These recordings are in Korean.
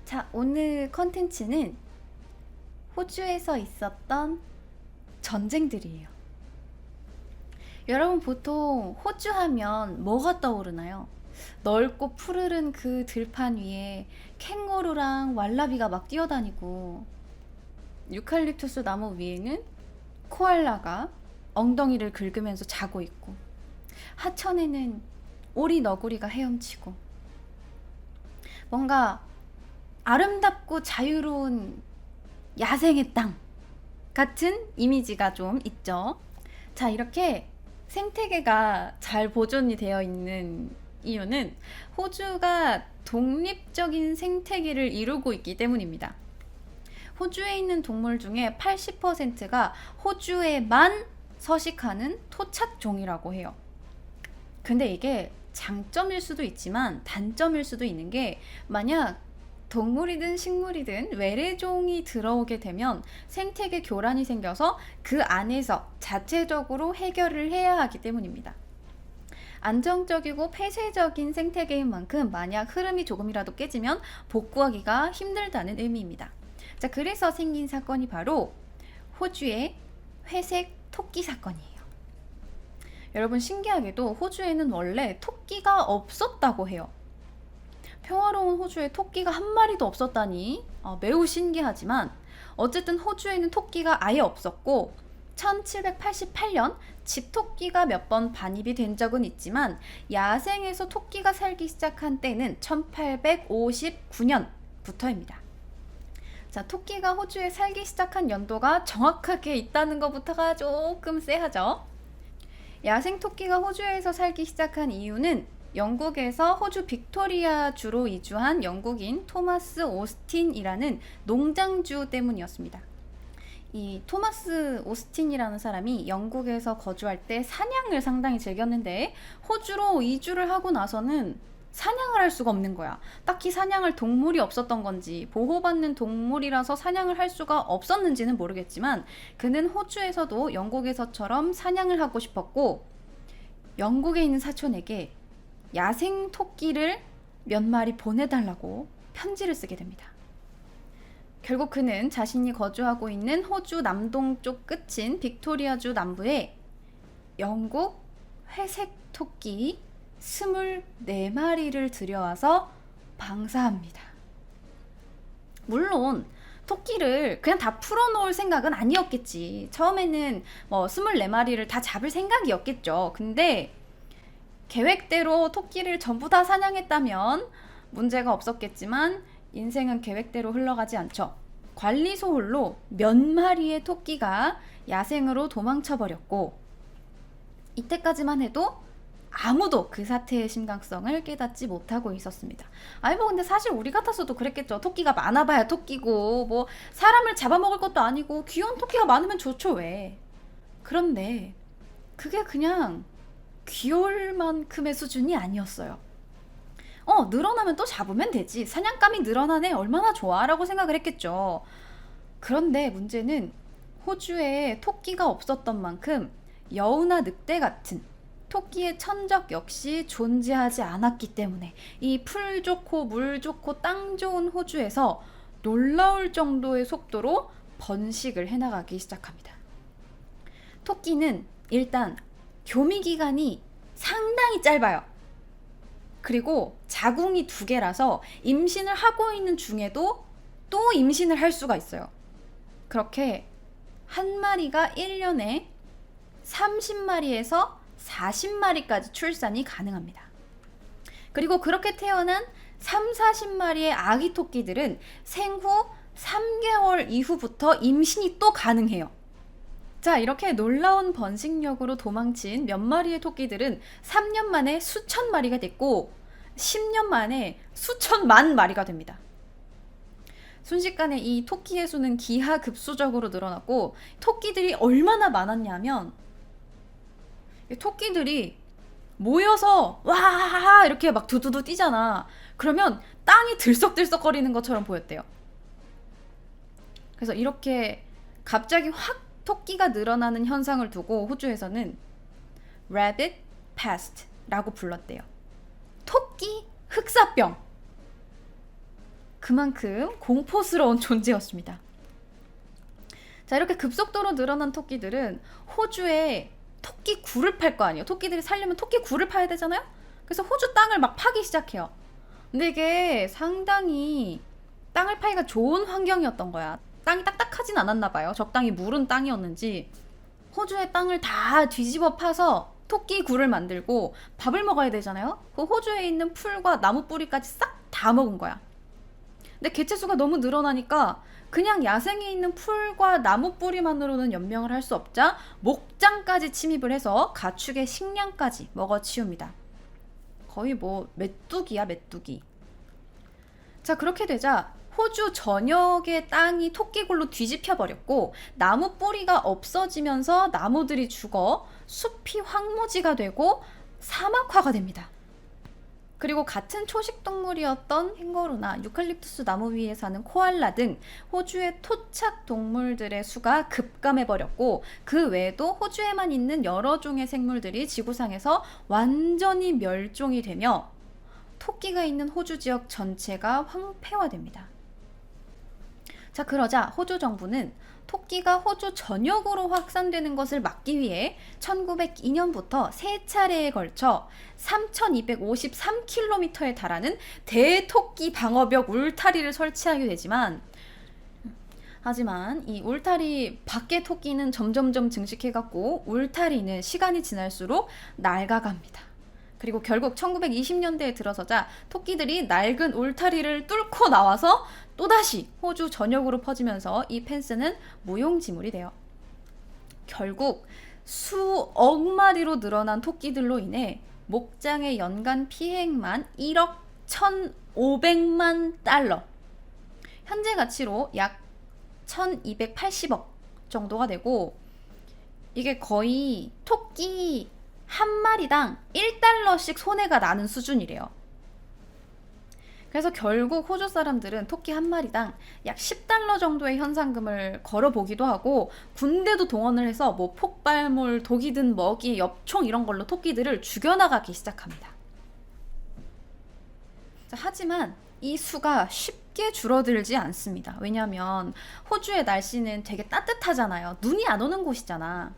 자, 오늘 컨텐츠는 호주에서 있었던 전쟁들이에요. 여러분 보통 호주 하면 뭐가 떠오르나요? 넓고 푸르른 그 들판 위에 캥거루랑 왈라비가 막 뛰어다니고, 유칼립투스 나무 위에는 코알라가 엉덩이를 긁으면서 자고 있고, 하천에는 오리 너구리가 헤엄치고, 뭔가 아름답고 자유로운 야생의 땅 같은 이미지가 좀 있죠. 자, 이렇게 생태계가 잘 보존이 되어 있는 이유는 호주가 독립적인 생태계를 이루고 있기 때문입니다. 호주에 있는 동물 중에 80%가 호주에만 서식하는 토착종이라고 해요. 근데 이게 장점일 수도 있지만 단점일 수도 있는 게, 만약 동물이든 식물이든 외래종이 들어오게 되면 생태계 교란이 생겨서 그 안에서 자체적으로 해결을 해야 하기 때문입니다. 안정적이고 폐쇄적인 생태계인 만큼 만약 흐름이 조금이라도 깨지면 복구하기가 힘들다는 의미입니다. 자, 그래서 생긴 사건이 바로 호주의 회색 토끼 사건이에요. 여러분, 신기하게도 호주에는 원래 토끼가 없었다고 해요. 평화로운 호주에 토끼가 한 마리도 없었다니 매우 신기하지만, 어쨌든 호주에는 토끼가 아예 없었고 1788년 집토끼가 몇 번 반입이 된 적은 있지만 야생에서 토끼가 살기 시작한 때는 1859년부터입니다. 자, 토끼가 호주에 살기 시작한 연도가 정확하게 있다는 것부터가 조금 쎄하죠. 야생 토끼가 호주에서 살기 시작한 이유는 영국에서 호주 빅토리아 주로 이주한 영국인 토마스 오스틴이라는 농장주 때문이었습니다. 이 토마스 오스틴이라는 사람이 영국에서 거주할 때 사냥을 상당히 즐겼는데, 호주로 이주를 하고 나서는 사냥을 할 수가 없는 거야. 딱히 사냥할 동물이 없었던 건지, 보호받는 동물이라서 사냥을 할 수가 없었는지는 모르겠지만, 그는 호주에서도 영국에서처럼 사냥을 하고 싶었고, 영국에 있는 사촌에게 야생 토끼를 몇 마리 보내달라고 편지를 쓰게 됩니다. 결국 그는 자신이 거주하고 있는 호주 남동쪽 끝인 빅토리아주 남부에 영국 회색 토끼 24마리를 들여와서 방사합니다. 물론 토끼를 그냥 다 풀어놓을 생각은 아니었겠지. 처음에는 24마리를 다 잡을 생각이었겠죠. 근데 계획대로 토끼를 전부 다 사냥했다면 문제가 없었겠지만, 인생은 계획대로 흘러가지 않죠. 관리소홀로 몇 마리의 토끼가 야생으로 도망쳐버렸고, 이때까지만 해도 아무도 그 사태의 심각성을 깨닫지 못하고 있었습니다. 아니 근데 사실 우리 같았어도 그랬겠죠. 토끼가 많아봐야 토끼고, 사람을 잡아먹을 것도 아니고 귀여운 토끼가 많으면 좋죠, 왜. 그런데 그게 그냥 귀여울 만큼의 수준이 아니었어요. 늘어나면 또 잡으면 되지. 사냥감이 늘어나네. 얼마나 좋아. 라고 생각을 했겠죠. 그런데 문제는 호주에 토끼가 없었던 만큼 여우나 늑대 같은 토끼의 천적 역시 존재하지 않았기 때문에, 이 풀 좋고 물 좋고 땅 좋은 호주에서 놀라울 정도의 속도로 번식을 해나가기 시작합니다. 토끼는 일단 교미 기간이 상당히 짧아요. 그리고 자궁이 2개라서 임신을 하고 있는 중에도 또 임신을 할 수가 있어요. 그렇게 한 마리가 1년에 30마리에서 40마리까지 출산이 가능합니다. 그리고 그렇게 태어난 30-40마리의 아기 토끼들은 생후 3개월 이후부터 임신이 또 가능해요. 자, 이렇게 놀라운 번식력으로 도망친 몇 마리의 토끼들은 3년 만에 수천 마리가 됐고 10년 만에 수천만 마리가 됩니다. 순식간에 이 토끼의 수는 기하급수적으로 늘어났고, 토끼들이 얼마나 많았냐면, 토끼들이 모여서 와 이렇게 막 두두두 뛰잖아. 그러면 땅이 들썩들썩거리는 것처럼 보였대요. 그래서 이렇게 갑자기 확 토끼가 늘어나는 현상을 두고 호주에서는 Rabbit Pest라고 불렀대요. 토끼 흑사병. 그만큼 공포스러운 존재였습니다. 자, 이렇게 급속도로 늘어난 토끼들은 호주에 토끼 굴을 팔 거 아니에요. 토끼들이 살려면 토끼 굴을 파야 되잖아요. 그래서 호주 땅을 막 파기 시작해요. 근데 이게 상당히 땅을 파기가 좋은 환경이었던 거야. 땅이 딱딱하진 않았나 봐요. 적당히 무른 땅이었는지 호주의 땅을 다 뒤집어 파서 토끼 굴을 만들고 밥을 먹어야 되잖아요. 그 호주에 있는 풀과 나무 뿌리까지 싹 다 먹은 거야. 근데 개체수가 너무 늘어나니까 그냥 야생에 있는 풀과 나무 뿌리만으로는 연명을 할 수 없자 목장까지 침입을 해서 가축의 식량까지 먹어치웁니다. 거의 뭐 메뚜기야, 메뚜기. 자, 그렇게 되자 호주 전역의 땅이 토끼굴로 뒤집혀 버렸고 나무 뿌리가 없어지면서 나무들이 죽어 숲이 황무지가 되고 사막화가 됩니다. 그리고 같은 초식동물이었던 캥거루나 유칼립투스 나무 위에 사는 코알라 등 호주의 토착 동물들의 수가 급감해버렸고 그 외에도 호주에만 있는 여러 종의 생물들이 지구상에서 완전히 멸종이 되며 토끼가 있는 호주 지역 전체가 황폐화됩니다. 자, 그러자 호주 정부는 토끼가 호주 전역으로 확산되는 것을 막기 위해 1902년부터 세 차례에 걸쳐 3,253km에 달하는 대토끼 방어벽 울타리를 설치하게 되지만 하지만 이 울타리 밖의 토끼는 점점점 증식해갖고 울타리는 시간이 지날수록 낡아갑니다. 그리고 결국 1920년대에 들어서자 토끼들이 낡은 울타리를 뚫고 나와서 또다시 호주 전역으로 퍼지면서 이 펜스는 무용지물이 돼요. 결국 수억 마리로 늘어난 토끼들로 인해 목장의 연간 피해액만 1억 1,500만 달러, 현재 가치로 약 1,280억 정도가 되고 이게 거의 토끼 한 마리당 1달러씩 손해가 나는 수준이래요. 그래서 결국 호주 사람들은 토끼 한 마리당 약 10달러 정도의 현상금을 걸어보기도 하고 군대도 동원을 해서 뭐 폭발물, 독이 든 먹이, 엽총 이런 걸로 토끼들을 죽여나가기 시작합니다. 자, 하지만 이 수가 쉽게 줄어들지 않습니다. 왜냐하면 호주의 날씨는 되게 따뜻하잖아요. 눈이 안 오는 곳이잖아.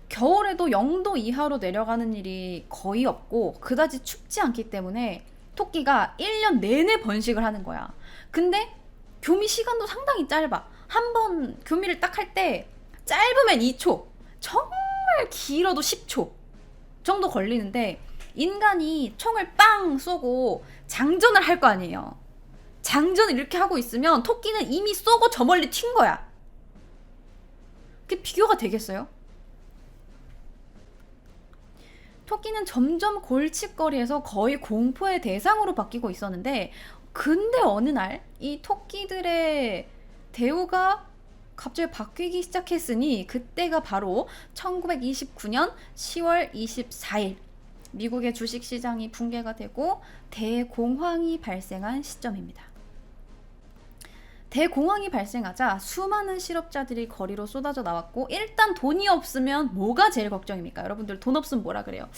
겨울에도 0도 이하로 내려가는 일이 거의 없고 그다지 춥지 않기 때문에 토끼가 1년 내내 번식을 하는 거야. 근데 교미 시간도 상당히 짧아. 한 번 교미를 딱 할 때 짧으면 2초, 정말 길어도 10초 정도 걸리는데 인간이 총을 빵 쏘고 장전을 할 거 아니에요. 장전을 이렇게 하고 있으면 토끼는 이미 쏘고 저 멀리 튄 거야. 그게 비교가 되겠어요? 토끼는 점점 골칫거리에서 거의 공포의 대상으로 바뀌고 있었는데 근데 어느 날 이 토끼들의 대우가 갑자기 바뀌기 시작했으니 그때가 바로 1929년 10월 24일 미국의 주식시장이 붕괴가 되고 대공황이 발생한 시점입니다. 대공황이 발생하자 수많은 실업자들이 거리로 쏟아져 나왔고 일단 돈이 없으면 뭐가 제일 걱정입니까? 여러분들 돈 없으면 뭐라 그래요?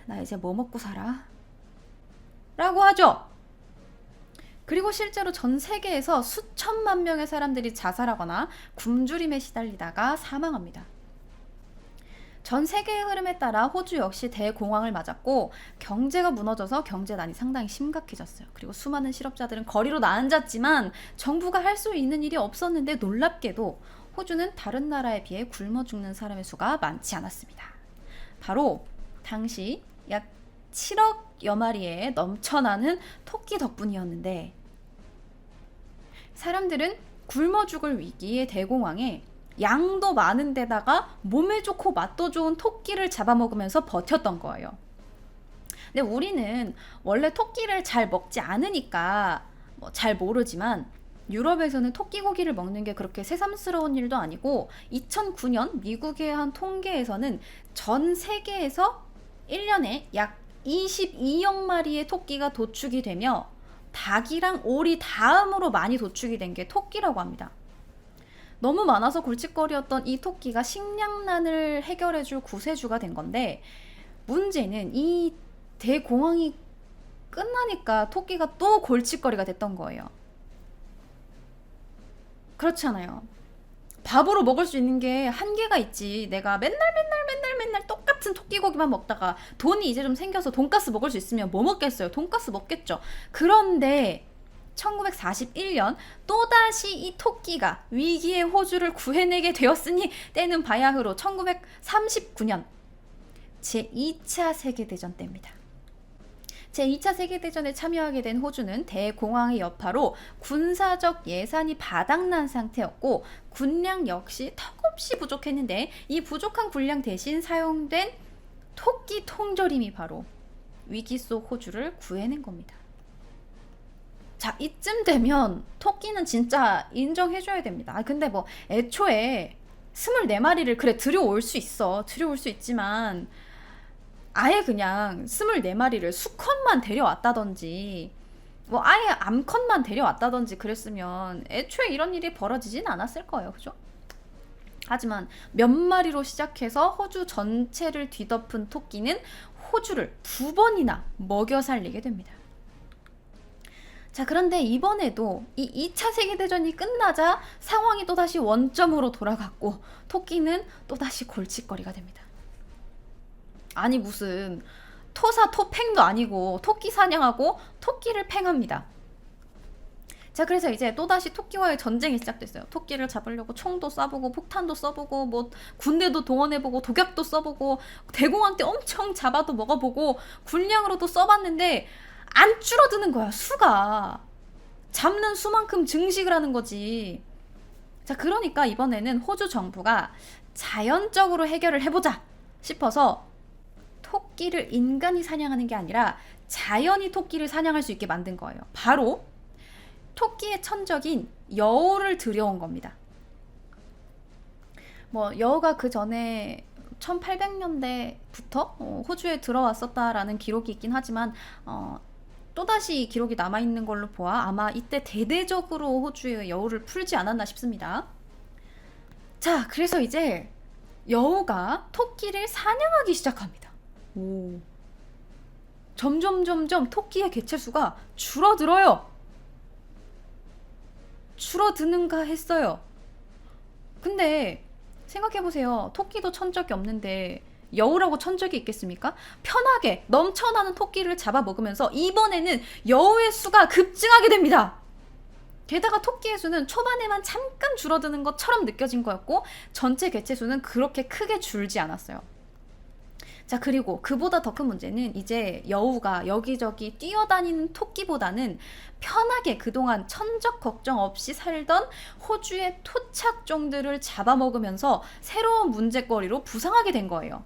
나 이제 뭐 먹고 살아? 라고 하죠. 그리고 실제로 전 세계에서 수천만 명의 사람들이 자살하거나 굶주림에 시달리다가 사망합니다. 전 세계의 흐름에 따라 호주 역시 대공황을 맞았고 경제가 무너져서 경제난이 상당히 심각해졌어요. 그리고 수많은 실업자들은 거리로 나앉았지만 정부가 할 수 있는 일이 없었는데 놀랍게도 호주는 다른 나라에 비해 굶어 죽는 사람의 수가 많지 않았습니다. 바로 당시 약 7억여 마리의 넘쳐나는 토끼 덕분이었는데 사람들은 굶어 죽을 위기의 대공황에 양도 많은 데다가 몸에 좋고 맛도 좋은 토끼를 잡아먹으면서 버텼던 거예요. 근데 우리는 원래 토끼를 잘 먹지 않으니까 잘 모르지만 유럽에서는 토끼 고기를 먹는 게 그렇게 새삼스러운 일도 아니고 2009년 미국의 한 통계에서는 전 세계에서 1년에 약 22억 마리의 토끼가 도축이 되며 닭이랑 오리 다음으로 많이 도축이 된 게 토끼라고 합니다. 너무 많아서 골칫거리였던 이 토끼가 식량난을 해결해줄 구세주가 된 건데 문제는 이 대공황이 끝나니까 토끼가 또 골칫거리가 됐던 거예요. 그렇잖아요. 밥으로 먹을 수 있는 게 한계가 있지. 내가 맨날 똑같은 토끼고기만 먹다가 돈이 이제 좀 생겨서 돈가스 먹을 수 있으면 뭐 먹겠어요? 돈가스 먹겠죠. 그런데 1941년 또다시 이 토끼가 위기의 호주를 구해내게 되었으니 때는 바야흐로 1939년 제2차 세계대전 때입니다. 제2차 세계대전에 참여하게 된 호주는 대공황의 여파로 군사적 예산이 바닥난 상태였고 군량 역시 턱없이 부족했는데 이 부족한 군량 대신 사용된 토끼 통조림이 바로 위기 속 호주를 구해낸 겁니다. 자, 이쯤 되면 토끼는 진짜 인정해줘야 됩니다. 근데 뭐 애초에 24마리를 그래 들여올 수 있어. 들여올 수 있지만 아예 그냥 24마리를 수컷만 데려왔다든지 뭐 아예 암컷만 데려왔다든지 그랬으면 애초에 이런 일이 벌어지진 않았을 거예요. 그죠? 하지만 몇 마리로 시작해서 호주 전체를 뒤덮은 토끼는 호주를 2번이나 먹여 살리게 됩니다. 자, 그런데 이번에도 이 2차 세계대전이 끝나자 상황이 또다시 원점으로 돌아갔고 토끼는 또다시 골칫거리가 됩니다. 아니 무슨 토사 토팽도 아니고 토끼 사냥하고 토끼를 팽합니다. 자, 그래서 이제 또다시 토끼와의 전쟁이 시작됐어요. 토끼를 잡으려고 총도 쏴보고 폭탄도 써보고 뭐 군대도 동원해보고 독약도 써보고 대공황 때 엄청 잡아도 먹어보고 군량으로도 써봤는데 안 줄어드는 거야. 수가 잡는 수만큼 증식을 하는 거지. 자, 그러니까 이번에는 호주 정부가 자연적으로 해결을 해보자 싶어서 토끼를 인간이 사냥하는 게 아니라 자연이 토끼를 사냥할 수 있게 만든 거예요. 바로 토끼의 천적인 여우를 들여온 겁니다. 뭐 여우가 그 전에 1800년대부터 호주에 들어왔었다라는 기록이 있긴 하지만 또다시 기록이 남아있는 걸로 보아 아마 이때 대대적으로 호주에 여우를 풀지 않았나 싶습니다. 자, 그래서 이제 여우가 토끼를 사냥하기 시작합니다. 오. 점점 토끼의 개체수가 줄어들어요. 줄어드는가 했어요. 근데 생각해보세요. 토끼도 천적이 없는데 여우라고 천적이 있겠습니까? 편하게 넘쳐나는 토끼를 잡아먹으면서 이번에는 여우의 수가 급증하게 됩니다. 게다가 토끼의 수는 초반에만 잠깐 줄어드는 것처럼 느껴진 거였고 전체 개체수는 그렇게 크게 줄지 않았어요. 자, 그리고 그보다 더 큰 문제는 이제 여우가 여기저기 뛰어다니는 토끼보다는 편하게 그동안 천적 걱정 없이 살던 호주의 토착종들을 잡아먹으면서 새로운 문제거리로 부상하게 된 거예요.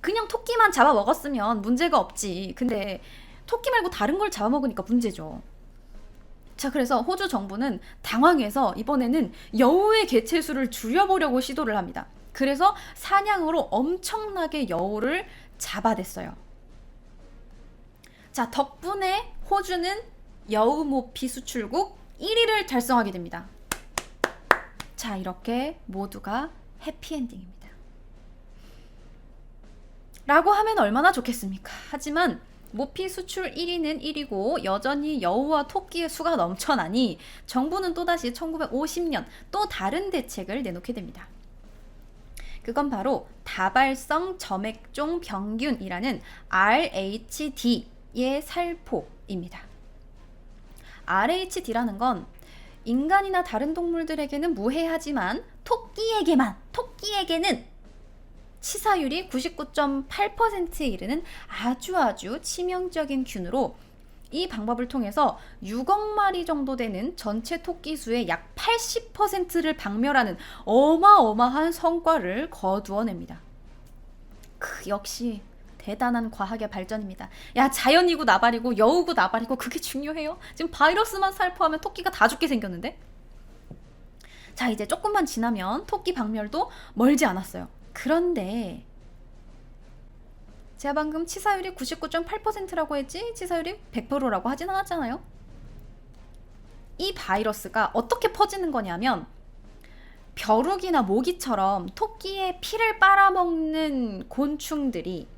그냥 토끼만 잡아먹었으면 문제가 없지. 근데 토끼 말고 다른 걸 잡아먹으니까 문제죠. 자, 그래서 호주 정부는 당황해서 이번에는 여우의 개체수를 줄여보려고 시도를 합니다. 그래서 사냥으로 엄청나게 여우를 잡아댔어요. 자, 덕분에 호주는 여우 모피 수출국 1위를 달성하게 됩니다. 자, 이렇게 모두가 해피엔딩입니다. 라고 하면 얼마나 좋겠습니까? 하지만 모피 수출 1위는 1위고 여전히 여우와 토끼의 수가 넘쳐나니 정부는 또다시 1950년 또 다른 대책을 내놓게 됩니다. 그건 바로 다발성 점액종 병균이라는 RHD의 살포입니다. RHD라는 건 인간이나 다른 동물들에게는 무해하지만 토끼에게는 치사율이 99.8%에 이르는 아주 치명적인 균으로 이 방법을 통해서 6억 마리 정도 되는 전체 토끼 수의 약 80%를 박멸하는 어마어마한 성과를 거두어냅니다. 역시 대단한 과학의 발전입니다. 야, 자연이고 나발이고 여우고 나발이고 그게 중요해요? 지금 바이러스만 살포하면 토끼가 다 죽게 생겼는데? 자, 이제 조금만 지나면 토끼 박멸도 멀지 않았어요. 그런데 제가 방금 치사율이 99.8%라고 했지 치사율이 100%라고 하진 않았잖아요. 이 바이러스가 어떻게 퍼지는 거냐면 벼룩이나 모기처럼 토끼의 피를 빨아먹는 곤충들이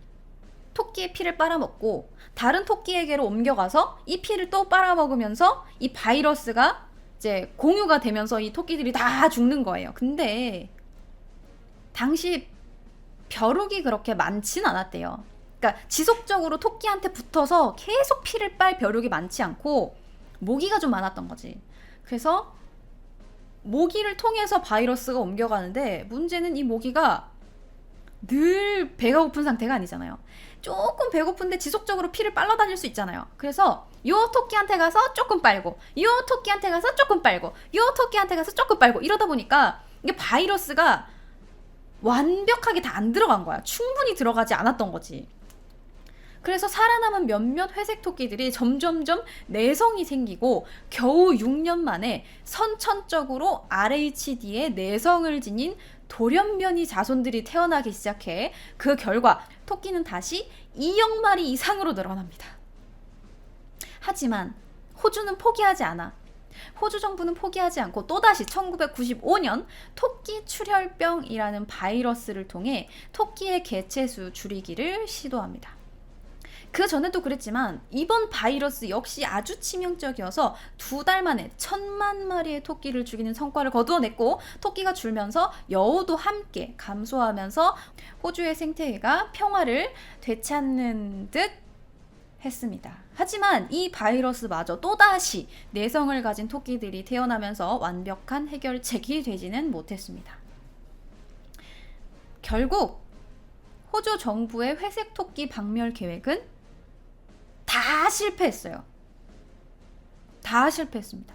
토끼의 피를 빨아먹고 다른 토끼에게로 옮겨가서 이 피를 또 빨아먹으면서 이 바이러스가 이제 공유가 되면서 이 토끼들이 다 죽는 거예요. 근데 당시 벼룩이 그렇게 많진 않았대요. 그러니까 지속적으로 토끼한테 붙어서 계속 피를 빨 벼룩이 많지 않고 모기가 좀 많았던 거지. 그래서 모기를 통해서 바이러스가 옮겨가는데 문제는 이 모기가 늘 배가 고픈 상태가 아니잖아요. 조금 배고픈데 지속적으로 피를 빨러 다닐 수 있잖아요. 그래서 요 토끼한테 가서 조금 빨고 요 토끼한테 가서 조금 빨고 요 토끼한테 가서 조금 빨고 이러다 보니까 이게 바이러스가 완벽하게 다 안 들어간 거야. 충분히 들어가지 않았던 거지. 그래서 살아남은 몇몇 회색 토끼들이 점점점 내성이 생기고 겨우 6년 만에 선천적으로 RHD에 내성을 지닌 돌연변이 자손들이 태어나기 시작해 그 결과 토끼는 다시 2억 마리 이상으로 늘어납니다. 하지만 호주는 포기하지 않아. 호주 정부는 포기하지 않고 또다시 1995년 토끼 출혈병이라는 바이러스를 통해 토끼의 개체수 줄이기를 시도합니다. 그 전에도 그랬지만 이번 바이러스 역시 아주 치명적이어서 2달 만에 1,000만 마리의 토끼를 죽이는 성과를 거두어냈고 토끼가 줄면서 여우도 함께 감소하면서 호주의 생태계가 평화를 되찾는 듯 했습니다. 하지만 이 바이러스마저 또다시 내성을 가진 토끼들이 태어나면서 완벽한 해결책이 되지는 못했습니다. 결국 호주 정부의 회색 토끼 박멸 계획은 다 실패했어요. 다 실패했습니다.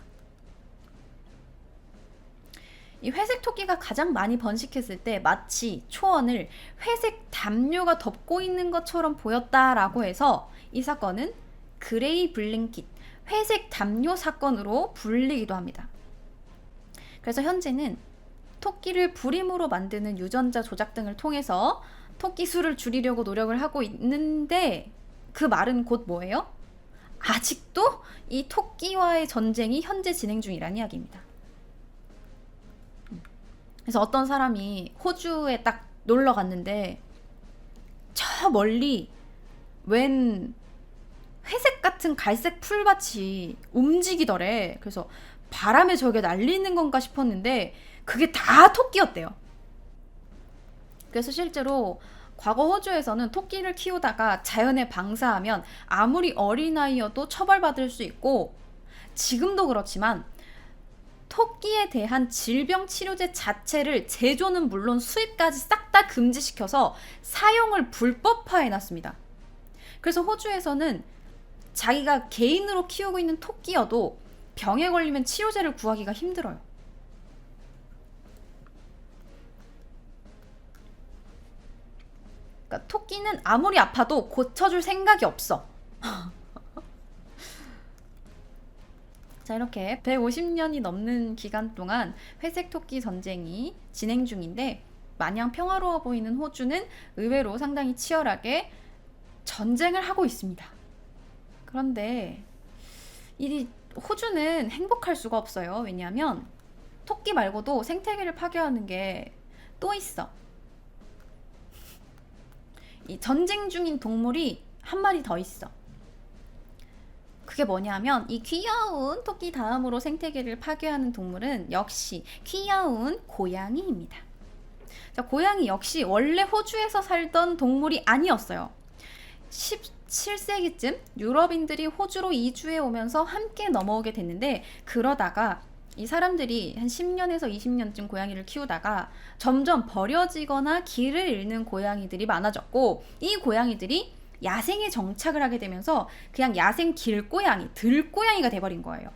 이 회색 토끼가 가장 많이 번식했을 때 마치 초원을 회색 담요가 덮고 있는 것처럼 보였다라고 해서 이 사건은 그레이 블랭킷, 회색 담요 사건으로 불리기도 합니다. 그래서 현재는 토끼를 불임으로 만드는 유전자 조작 등을 통해서 토끼 수를 줄이려고 노력을 하고 있는데 그 말은 곧 뭐예요? 아직도 이 토끼와의 전쟁이 현재 진행 중이라는 이야기입니다. 그래서 어떤 사람이 호주에 딱 놀러 갔는데 저 멀리 웬 회색 같은 갈색 풀밭이 움직이더래. 그래서 바람에 저게 날리는 건가 싶었는데 그게 다 토끼였대요. 그래서 실제로 과거 호주에서는 토끼를 키우다가 자연에 방사하면 아무리 어린아이여도 처벌받을 수 있고 지금도 그렇지만 토끼에 대한 질병 치료제 자체를 제조는 물론 수입까지 싹 다 금지시켜서 사용을 불법화해놨습니다. 그래서 호주에서는 자기가 개인으로 키우고 있는 토끼여도 병에 걸리면 치료제를 구하기가 힘들어요. 그러니까 토끼는 아무리 아파도 고쳐줄 생각이 없어. 자, 이렇게 150년이 넘는 기간 동안 회색 토끼 전쟁이 진행 중인데 마냥 평화로워 보이는 호주는 의외로 상당히 치열하게 전쟁을 하고 있습니다. 그런데 이 호주는 행복할 수가 없어요. 왜냐하면 토끼 말고도 생태계를 파괴하는 게 또 있어. 이 전쟁 중인 동물이 한 마리 더 있어. 그게 뭐냐면 이 귀여운 토끼 다음으로 생태계를 파괴하는 동물은 역시 귀여운 고양이입니다. 자, 고양이 역시 원래 호주에서 살던 동물이 아니었어요. 17세기쯤 유럽인들이 호주로 이주해 오면서 함께 넘어오게 됐는데 그러다가 이 사람들이 한 10년에서 20년쯤 고양이를 키우다가 점점 버려지거나 길을 잃는 고양이들이 많아졌고 이 고양이들이 야생에 정착을 하게 되면서 그냥 야생 길고양이, 들고양이가 돼버린 거예요.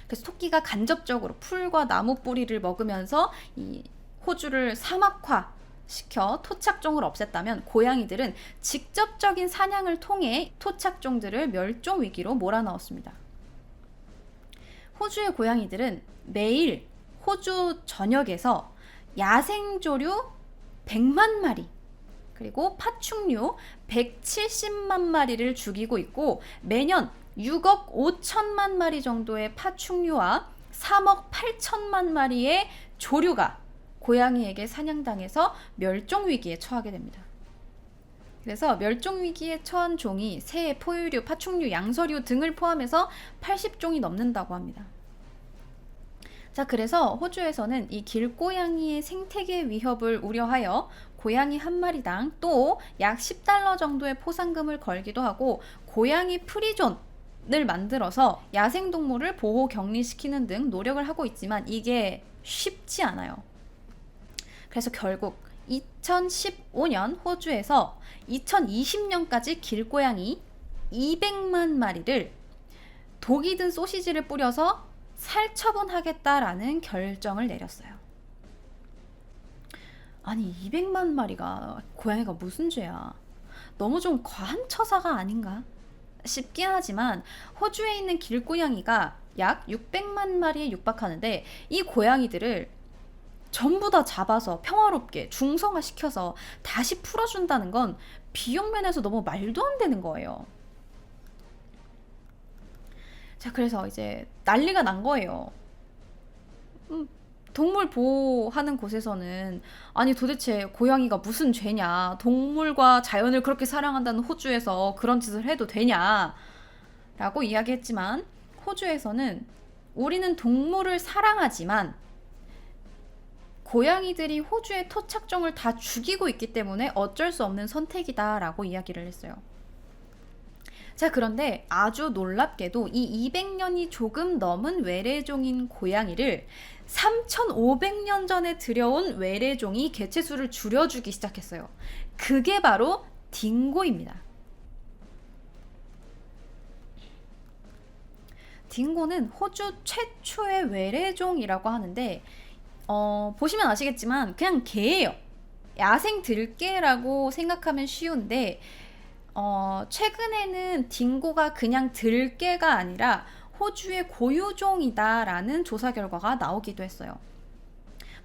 그래서 토끼가 간접적으로 풀과 나무 뿌리를 먹으면서 이 호주를 사막화 시켜 토착종을 없앴다면 고양이들은 직접적인 사냥을 통해 토착종들을 멸종 위기로 몰아넣었습니다. 호주의 고양이들은 매일 호주 전역에서 야생조류 100만 마리 그리고 파충류 170만 마리를 죽이고 있고 매년 6억 5천만 마리 정도의 파충류와 3억 8천만 마리의 조류가 고양이에게 사냥당해서 멸종 위기에 처하게 됩니다. 그래서 멸종위기에 처한 종이 새, 포유류, 파충류, 양서류 등을 포함해서 80종이 넘는다고 합니다. 자, 그래서 호주에서는 이 길고양이의 생태계 위협을 우려하여 고양이 한 마리당 또 약 10달러 정도의 포상금을 걸기도 하고 고양이 프리존을 만들어서 야생동물을 보호 격리시키는 등 노력을 하고 있지만 이게 쉽지 않아요. 그래서 결국 2015년 호주에서 2020년까지 길고양이 200만 마리를 독이 든 소시지를 뿌려서 살처분하겠다라는 결정을 내렸어요. 아니 200만 마리가 고양이가 무슨 죄야? 너무 좀 과한 처사가 아닌가 싶긴 하지만 호주에 있는 길고양이가 약 600만 마리에 육박하는데 이 고양이들을 전부 다 잡아서 평화롭게 중성화시켜서 다시 풀어준다는 건 비용 면에서 너무 말도 안 되는 거예요. 자, 그래서 이제 난리가 난 거예요. 동물 보호하는 곳에서는 아니 도대체 고양이가 무슨 죄냐, 동물과 자연을 그렇게 사랑한다는 호주에서 그런 짓을 해도 되냐 라고 이야기했지만 호주에서는 우리는 동물을 사랑하지만 고양이들이 호주의 토착종을 다 죽이고 있기 때문에 어쩔 수 없는 선택이다 라고 이야기를 했어요. 자, 그런데 아주 놀랍게도 이 200년이 조금 넘은 외래종인 고양이를 3,500년 전에 들여온 외래종이 개체수를 줄여주기 시작했어요. 그게 바로 딩고입니다. 딩고는 호주 최초의 외래종이라고 하는데 보시면 아시겠지만 그냥 개예요. 야생 들개라고 생각하면 쉬운데 최근에는 딩고가 그냥 들개가 아니라 호주의 고유종이다라는 조사 결과가 나오기도 했어요.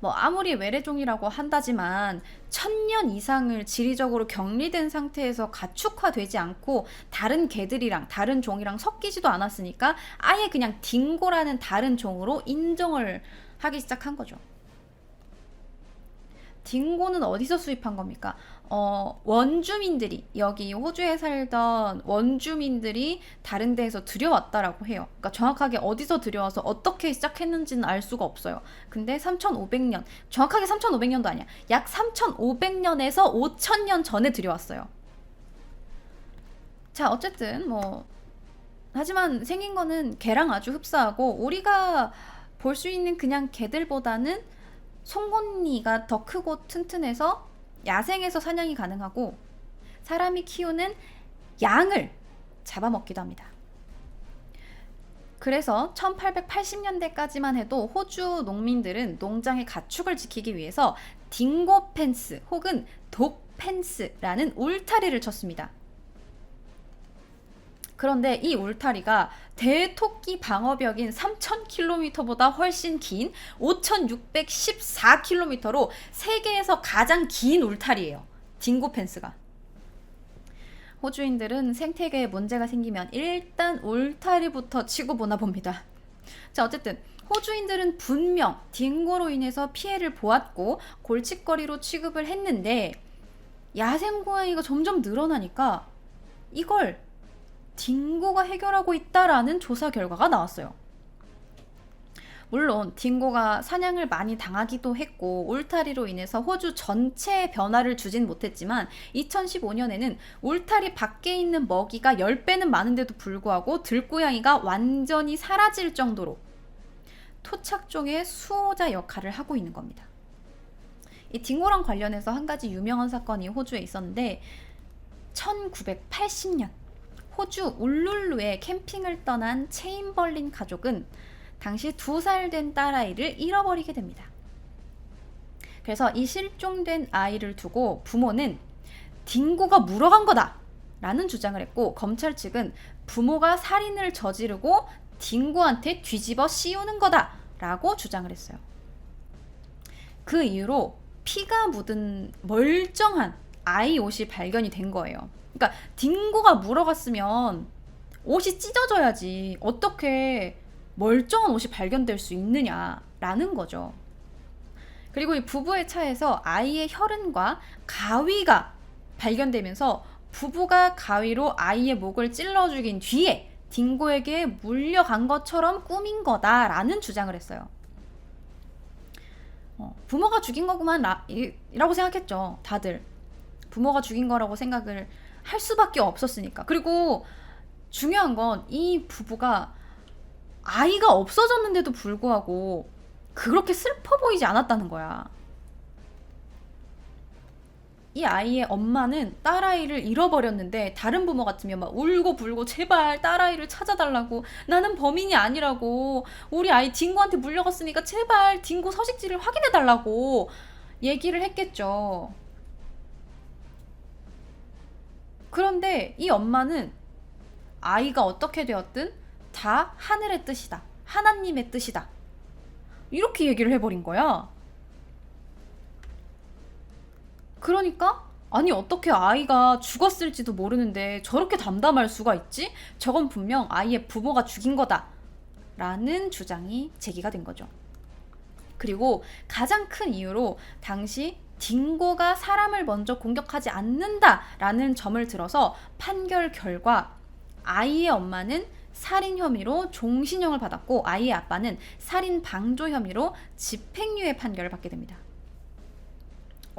뭐 아무리 외래종이라고 한다지만 1000년 이상을 지리적으로 격리된 상태에서 가축화되지 않고 다른 개들이랑 다른 종이랑 섞이지도 않았으니까 아예 그냥 딩고라는 다른 종으로 인정을 하기 시작한 거죠. 딩고는 어디서 수입한 겁니까? 원주민들이 여기 호주에 살던 원주민들이 다른 데에서 들여왔다라고 해요. 그러니까 정확하게 어디서 들여와서 어떻게 시작했는지는 알 수가 없어요. 근데 3,500년, 정확하게 3,500년도 아니야. 약 3,500년에서 5,000년 전에 들여왔어요. 자, 어쨌든 하지만 생긴 거는 개랑 아주 흡사하고 우리가 볼 수 있는 그냥 개들보다는 송곳니가 더 크고 튼튼해서 야생에서 사냥이 가능하고 사람이 키우는 양을 잡아먹기도 합니다. 그래서 1880년대까지만 해도 호주 농민들은 농장의 가축을 지키기 위해서 딩고 펜스 혹은 독 펜스라는 울타리를 쳤습니다. 그런데 이 울타리가 대토끼 방어벽인 3000km보다 훨씬 긴 5614km로 세계에서 가장 긴 울타리예요. 딩고 펜스가. 호주인들은 생태계에 문제가 생기면 일단 울타리부터 치고 보나 봅니다. 자, 어쨌든 호주인들은 분명 딩고로 인해서 피해를 보았고 골칫거리로 취급을 했는데 야생 고양이가 점점 늘어나니까 이걸 딩고가 해결하고 있다라는 조사 결과가 나왔어요. 물론 딩고가 사냥을 많이 당하기도 했고 울타리로 인해서 호주 전체에 변화를 주진 못했지만 2015년에는 울타리 밖에 있는 먹이가 10배는 많은데도 불구하고 들고양이가 완전히 사라질 정도로 토착종의 수호자 역할을 하고 있는 겁니다. 이 딩고랑 관련해서 한 가지 유명한 사건이 호주에 있었는데 1980년 호주 울룰루에 캠핑을 떠난 체인벌린 가족은 당시 2살 된 딸아이를 잃어버리게 됩니다. 그래서 이 실종된 아이를 두고 부모는 딩고가 물어간 거다 라는 주장을 했고 검찰 측은 부모가 살인을 저지르고 딩고한테 뒤집어 씌우는 거다 라고 주장을 했어요. 그 이후로 피가 묻은 멀쩡한 아이 옷이 발견이 된 거예요. 그러니까 딩고가 물어갔으면 옷이 찢어져야지 어떻게 멀쩡한 옷이 발견될 수 있느냐라는 거죠. 그리고 이 부부의 차에서 아이의 혈흔과 가위가 발견되면서 부부가 가위로 아이의 목을 찔러 죽인 뒤에 딩고에게 물려간 것처럼 꾸민 거다라는 주장을 했어요. 부모가 죽인 거구만 이라고 생각했죠. 다들 부모가 죽인 거라고 생각을 할 수밖에 없었으니까. 그리고 중요한 건 이 부부가 아이가 없어졌는데도 불구하고 그렇게 슬퍼 보이지 않았다는 거야. 이 아이의 엄마는 딸아이를 잃어버렸는데 다른 부모 같으면 막 울고 불고 제발 딸아이를 찾아달라고, 나는 범인이 아니라고, 우리 아이 딩고한테 물려갔으니까 제발 딩고 서식지를 확인해달라고 얘기를 했겠죠. 그런데 이 엄마는 아이가 어떻게 되었든 다 하늘의 뜻이다, 하나님의 뜻이다, 이렇게 얘기를 해버린 거야. 그러니까 아니 어떻게 아이가 죽었을지도 모르는데 저렇게 담담할 수가 있지? 저건 분명 아이의 부모가 죽인 거다 라는 주장이 제기가 된 거죠. 그리고 가장 큰 이유로 당시 딩고가 사람을 먼저 공격하지 않는다라는 점을 들어서 판결 결과 아이의 엄마는 살인 혐의로 종신형을 받았고 아이의 아빠는 살인 방조 혐의로 집행유예 판결을 받게 됩니다.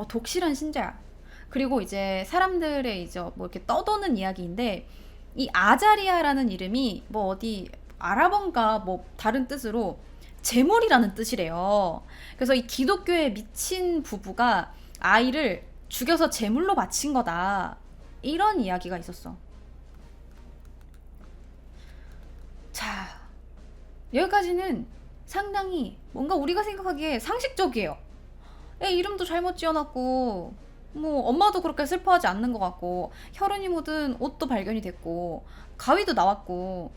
독실한 신자야. 그리고 이제 사람들의 이제 뭐 이렇게 떠도는 이야기인데, 이 아자리아라는 이름이 뭐 어디 아랍어인가 뭐 다른 뜻으로 재물이라는 뜻이래요. 그래서 이 기독교에 미친 부부가 아이를 죽여서 재물로 바친 거다, 이런 이야기가 있었어. 자, 여기까지는 상당히 뭔가 우리가 생각하기에 상식적이에요. 애 이름도 잘못 지어놨고 뭐 엄마도 그렇게 슬퍼하지 않는 것 같고 혈흔이 묻은 옷도 발견이 됐고 가위도 나왔고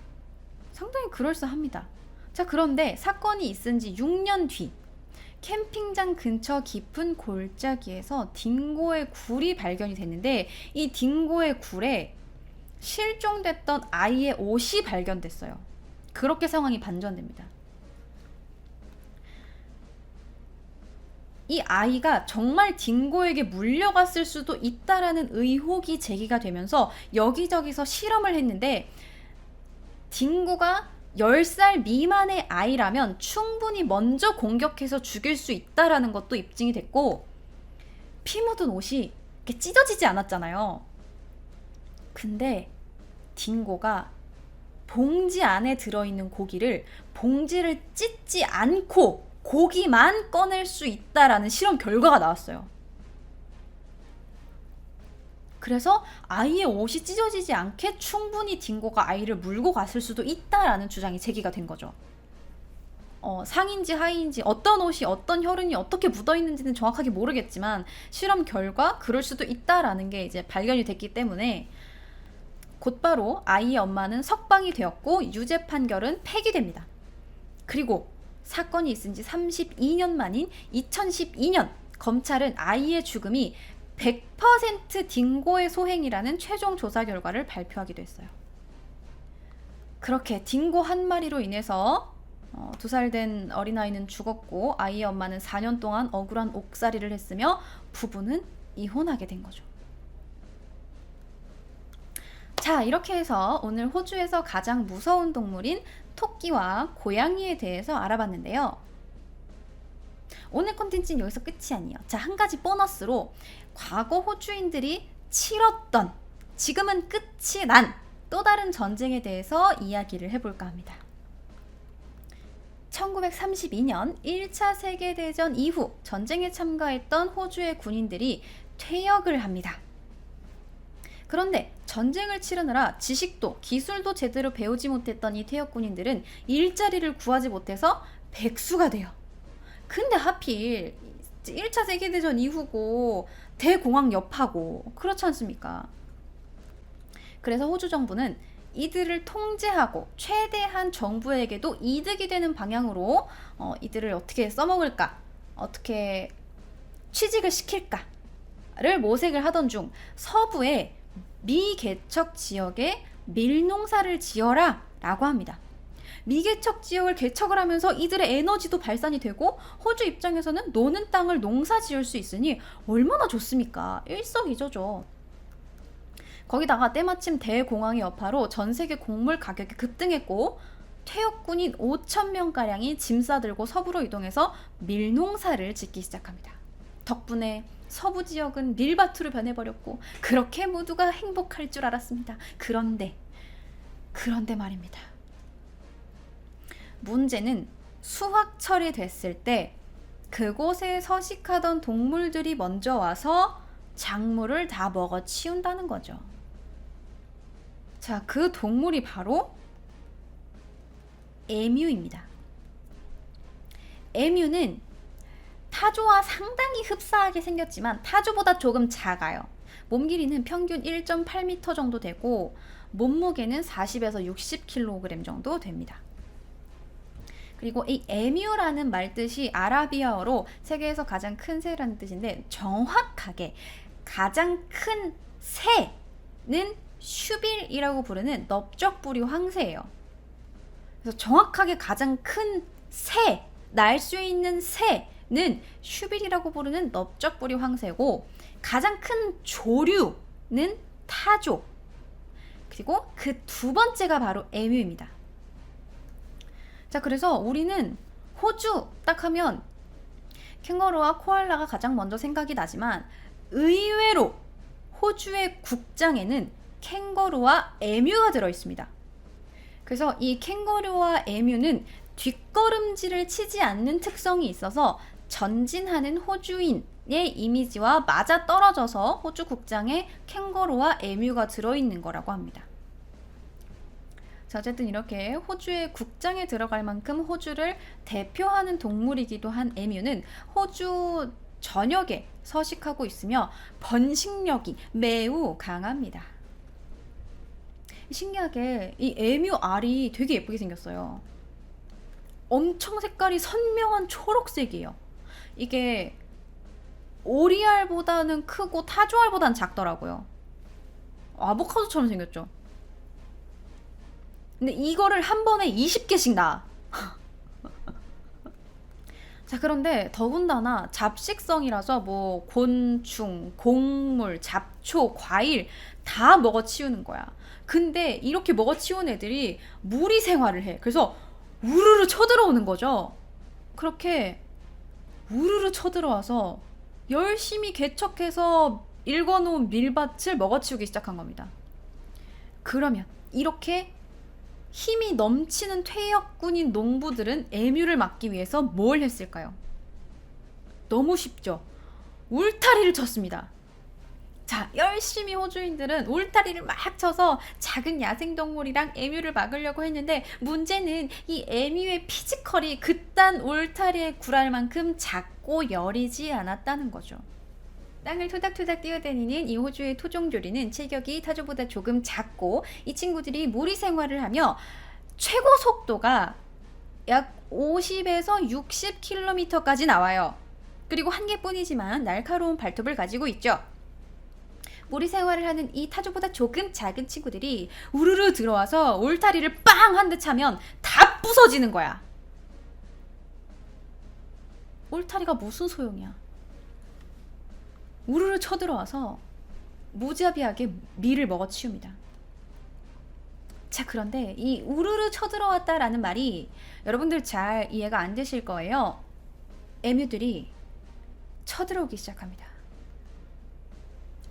상당히 그럴싸합니다. 자, 그런데 사건이 있은 지 6년 뒤 캠핑장 근처 깊은 골짜기에서 딩고의 굴이 발견이 됐는데, 이 딩고의 굴에 실종됐던 아이의 옷이 발견됐어요. 그렇게 상황이 반전됩니다. 이 아이가 정말 딩고에게 물려갔을 수도 있다라는 의혹이 제기가 되면서 여기저기서 실험을 했는데, 딩고가 10살 미만의 아이라면 충분히 먼저 공격해서 죽일 수 있다라는 것도 입증이 됐고, 피 묻은 옷이 이렇게 찢어지지 않았잖아요. 근데 딩고가 봉지 안에 들어있는 고기를 봉지를 찢지 않고 고기만 꺼낼 수 있다라는 실험 결과가 나왔어요. 그래서 아이의 옷이 찢어지지 않게 충분히 딩고가 아이를 물고 갔을 수도 있다라는 주장이 제기가 된 거죠. 상인지 하인지 어떤 옷이 어떤 혈흔이 어떻게 묻어있는지는 정확하게 모르겠지만 실험 결과 그럴 수도 있다라는 게 이제 발견이 됐기 때문에 곧바로 아이의 엄마는 석방이 되었고 유죄 판결은 폐기됩니다. 그리고 사건이 있은 지 32년 만인 2012년 검찰은 아이의 죽음이 100% 딩고의 소행이라는 최종 조사 결과를 발표하기도 했어요. 그렇게 딩고 한 마리로 인해서 2살 된 어린아이는 죽었고 아이의 엄마는 4년 동안 억울한 옥살이를 했으며 부부는 이혼하게 된 거죠. 자, 이렇게 해서 오늘 호주에서 가장 무서운 동물인 토끼와 고양이에 대해서 알아봤는데요. 오늘 콘텐츠는 여기서 끝이 아니에요. 자, 한 가지 보너스로 과거 호주인들이 치렀던, 지금은 끝이 난 또 다른 전쟁에 대해서 이야기를 해볼까 합니다. 1932년 1차 세계대전 이후 전쟁에 참가했던 호주의 군인들이 퇴역을 합니다. 그런데 전쟁을 치르느라 지식도 기술도 제대로 배우지 못했던 이 퇴역 군인들은 일자리를 구하지 못해서 백수가 돼요. 근데 하필 1차 세계대전 이후고 대공황 여파고 그렇지 않습니까? 그래서 호주 정부는 이들을 통제하고 최대한 정부에게도 이득이 되는 방향으로 이들을 어떻게 써먹을까, 어떻게 취직을 시킬까를 모색을 하던 중 서부의 미개척 지역에 밀농사를 지어라 라고 합니다. 미개척 지역을 개척을 하면서 이들의 에너지도 발산이 되고 호주 입장에서는 노는 땅을 농사 지을 수 있으니 얼마나 좋습니까? 일석이조죠. 거기다가 때마침 대공황의 여파로 전 세계 곡물 가격이 급등했고 퇴역군인 5,000명가량이 짐 싸들고 서부로 이동해서 밀농사를 짓기 시작합니다. 덕분에 서부 지역은 밀밭으로 변해버렸고 그렇게 모두가 행복할 줄 알았습니다. 그런데 말입니다. 문제는 수확철이 됐을 때 그곳에 서식하던 동물들이 먼저 와서 작물을 다 먹어 치운다는 거죠. 자, 그 동물이 바로 에뮤입니다. 에뮤는 타조와 상당히 흡사하게 생겼지만 타조보다 조금 작아요. 몸 길이는 평균 1.8m 정도 되고 몸무게는 40에서 60kg 정도 됩니다. 그리고 이 에뮤라는 말 뜻이 아라비아어로 세계에서 가장 큰 새라는 뜻인데 정확하게 가장 큰 새는 슈빌이라고 부르는 넓적부리 황새예요. 그래서 정확하게 가장 큰 새, 날 수 있는 새는 슈빌이라고 부르는 넓적부리 황새고 가장 큰 조류는 타조, 그리고 그 두 번째가 바로 에뮤입니다. 자, 그래서 우리는 호주 딱 하면 캥거루와 코알라가 가장 먼저 생각이 나지만 의외로 호주의 국장에는 캥거루와 에뮤가 들어있습니다. 그래서 이 캥거루와 에뮤는 뒷걸음질을 치지 않는 특성이 있어서 전진하는 호주인의 이미지와 맞아 떨어져서 호주 국장에 캥거루와 에뮤가 들어있는 거라고 합니다. 자, 어쨌든 이렇게 호주의 국장에 들어갈 만큼 호주를 대표하는 동물이기도 한 에뮤는 호주 전역에 서식하고 있으며 번식력이 매우 강합니다. 신기하게 이 에뮤 알이 되게 예쁘게 생겼어요. 엄청 색깔이 선명한 초록색이에요. 이게 오리알보다는 크고 타조알보다는 작더라고요. 아보카도처럼 생겼죠. 근데 이거를 한 번에 20개씩 낳아. 자, 그런데 더군다나 잡식성이라서 뭐 곤충, 곡물, 잡초, 과일 다 먹어치우는 거야. 근데 이렇게 먹어치운 애들이 무리 생활을 해. 그래서 우르르 쳐들어오는 거죠. 그렇게 우르르 쳐들어와서 열심히 개척해서 일궈놓은 밀밭을 먹어치우기 시작한 겁니다. 그러면 이렇게 힘이 넘치는 퇴역군인 농부들은 에뮤를 막기 위해서 뭘 했을까요? 너무 쉽죠. 울타리를 쳤습니다. 자, 열심히 호주인들은 울타리를 막 쳐서 작은 야생동물이랑 에뮤를 막으려고 했는데 문제는 이 에뮤의 피지컬이 그딴 울타리에 굴할 만큼 작고 여리지 않았다는 거죠. 땅을 토닥토닥 뛰어다니는 이 호주의 토종조리는 체격이 타조보다 조금 작고 이 친구들이 무리 생활을 하며 최고 속도가 약 50에서 60km까지 나와요. 그리고 한 개뿐이지만 날카로운 발톱을 가지고 있죠. 무리 생활을 하는 이 타조보다 조금 작은 친구들이 우르르 들어와서 울타리를 빵 한 대 차면 다 부서지는 거야. 울타리가 무슨 소용이야. 우르르 쳐들어와서 무자비하게 밀을 먹어치웁니다. 자, 그런데 이 우르르 쳐들어왔다라는 말이 여러분들 잘 이해가 안 되실 거예요. 에뮤들이 쳐들어오기 시작합니다.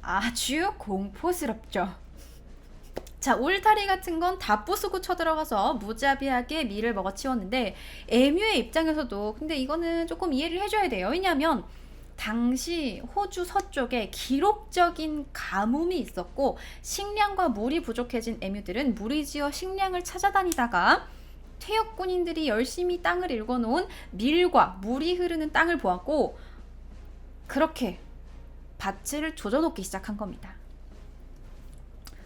아주 공포스럽죠. 자, 울타리 같은 건 다 부수고 쳐들어가서 무자비하게 밀을 먹어치웠는데 에뮤의 입장에서도 근데 이거는 조금 이해를 해줘야 돼요. 왜냐하면 당시 호주 서쪽에 기록적인 가뭄이 있었고 식량과 물이 부족해진 에뮤들은 무리지어 식량을 찾아다니다가 퇴역군인들이 열심히 땅을 일궈놓은 밀과 물이 흐르는 땅을 보았고 그렇게 밭을 조져놓기 시작한 겁니다.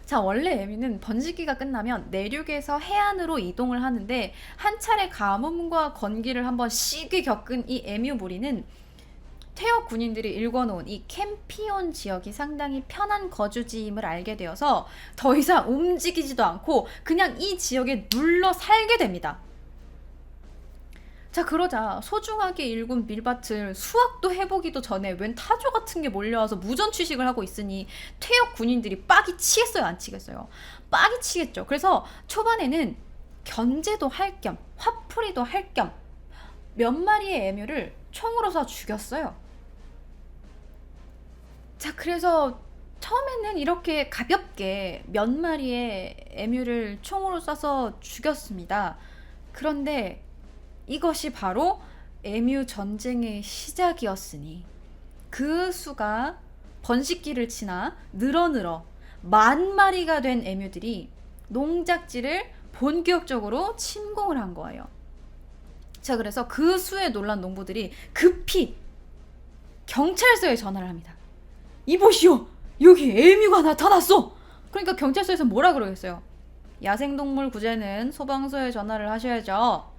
자, 원래 에뮤는 번식기가 끝나면 내륙에서 해안으로 이동을 하는데 한 차례 가뭄과 건기를 한번 시게 겪은 이 에뮤 무리는 퇴역 군인들이 일궈놓은 이 캠피온 지역이 상당히 편한 거주지임을 알게 되어서 더 이상 움직이지도 않고 그냥 이 지역에 눌러 살게 됩니다. 자, 그러자 소중하게 일군 밀밭을 수확도 해보기도 전에 웬 타조 같은 게 몰려와서 무전 취식을 하고 있으니 퇴역 군인들이 빡이 치겠어요, 안 치겠어요? 빡이 치겠죠. 그래서 초반에는 견제도 할 겸 화풀이도 할 겸 몇 마리의 에뮤를 총으로 쏴 죽였어요. 자, 그래서 처음에는 이렇게 가볍게 몇 마리의 에뮤를 총으로 쏴서 죽였습니다. 그런데 이것이 바로 에뮤 전쟁의 시작이었으니 그 수가 번식기를 지나 늘어 만 마리가 된 에뮤들이 농작지를 본격적으로 침공을 한 거예요. 자, 그래서 그 수에 놀란 농부들이 급히 경찰서에 전화를 합니다. 이보시오, 여기 에뮤가 나타났어. 그러니까 경찰서에서 뭐라 그러겠어요? 야생동물 구제는 소방서에 전화를 하셔야죠.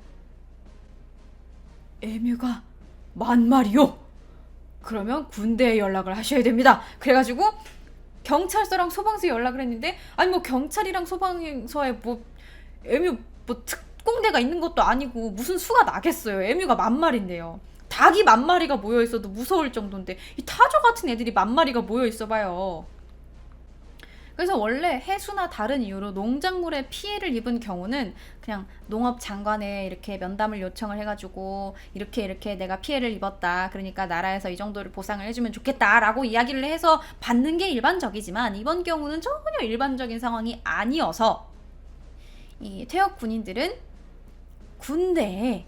에뮤가 만 마리요? 그러면 군대에 연락을 하셔야 됩니다. 그래가지고 경찰서랑 소방서에 연락을 했는데, 아니 뭐 경찰이랑 소방서에 뭐 에뮤 뭐 특공대가 있는 것도 아니고 무슨 수가 나겠어요. 에뮤가 만 마리인데요. 닭이 만 마리가 모여 있어도 무서울 정도인데 이 타조 같은 애들이 만 마리가 모여 있어 봐요. 그래서 원래 해수나 다른 이유로 농작물에 피해를 입은 경우는 그냥 농업 장관에 이렇게 면담을 요청을 해가지고 이렇게 내가 피해를 입었다. 그러니까 나라에서 이 정도를 보상을 해주면 좋겠다라고 이야기를 해서 받는 게 일반적이지만 이번 경우는 전혀 일반적인 상황이 아니어서 이 퇴역 군인들은 군대에